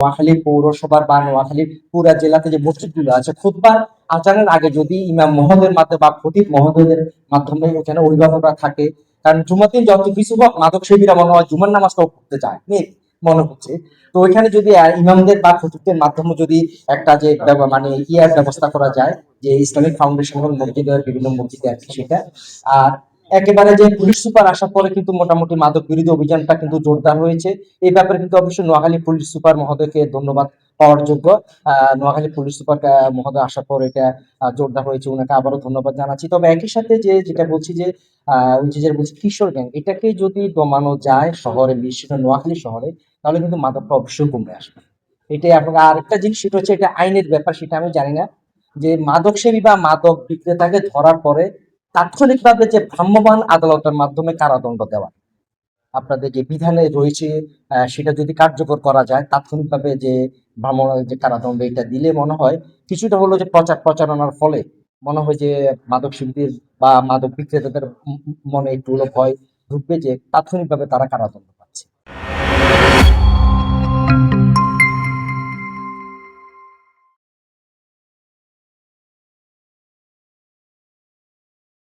নোয়াখালী পৌরসভার বা নোয়াখালী পুরা জেলাতে যে মসজিদগুলো আছে, খুতবার আজানের আগে যদি ইমাম মহোদয়ের মাধ্যমে বা খতিব মহোদয়ের মাধ্যমে এখানে অভিভাবকরা থাকে, কারণ জুমার দিন যত কিছু হোক মাদক সেবীরা মনে হয় জুমার নামাজটাও পড়তে যায় মনে হচ্ছে। তো ওইখানে যদি ইমামদের বা খতিবদের মাধ্যমে যদি একটা যে মানে ইয়ার ব্যবস্থা করা যায়, যে ইসলামিক ফাউন্ডেশন এবং মসজিদের বিভিন্ন মসজিদে আর কি সেটা। আর একেবারে যে পুলিশ সুপার আসার পরে কিন্তু মোটামুটি মাদক বিরোধী অভিযানটা কিন্তু জোরদার হয়েছে। এই ব্যাপারে কিন্তু অবশ্যই নোয়াখালী পুলিশ সুপার মহোদয়কে ধন্যবাদ পাওয়ার যোগ্য। নোয়াখালী পুলিশ সুপার মহোদয় আসার পর এটা জোরদার হয়েছে, ওনাকে আবারও ধন্যবাদ জানাচ্ছি। তবে একই সাথে যে যেটা বলছি যে ওই যে যেটা বলছি কিশোর গ্যাং, এটাকে যদি দমানো যায় শহরে, বিশেষ করে নোয়াখালী শহরে, তাহলে কিন্তু মাদকটা অবশ্যই কমে আসবে। এটাই আপনার আরেকটা জিনিস, সেটা হচ্ছে এটা আইনের ব্যাপার, সেটা আমি জানি না যে মাদক সেবী বা মাদক বিক্রেতাকে ধরার পরে তাৎক্ষণিকভাবে যে ভ্রাম্যমাণ আদালতের মাধ্যমে কারাদণ্ড দেওয়া আপনাদের যে বিধানে রয়েছে, সেটা যদি কার্যকর করা যায় তাৎক্ষণিকভাবে যে ভ্রাম্যমাণ যে কারাদণ্ড, এটা দিলে মনে হয় কিছুটা হলো যে প্রচার প্রচারণার ফলে মনে হয় যে মাদক শিল্পীর বা মাদক বিক্রেতাদের মনে একটু হলো ভয় ঢুকবে যে তাৎক্ষণিকভাবে তারা কারাদণ্ড